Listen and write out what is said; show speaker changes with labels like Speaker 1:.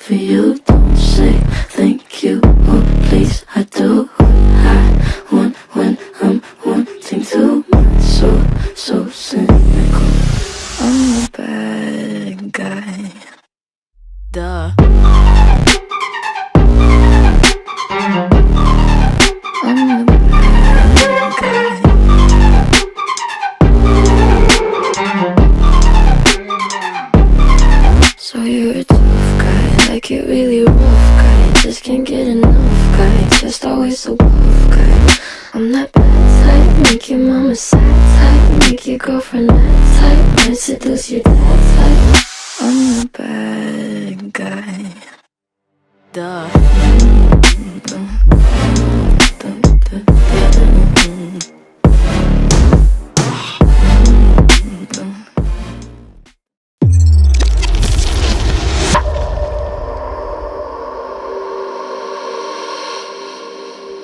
Speaker 1: for you. Don't say thank you or please. I do what I want when I'm wanting too much. So cynical. I'm a bad guy. Duh. I'm a bad guy. So you're a tough guy, like it really rough guy. Just can't get enough guy, just always so buff guy. I'm that bad type, make your mama sad type, make your girlfriend that type, might seduce your dad type. I'm a bad guy. Duh.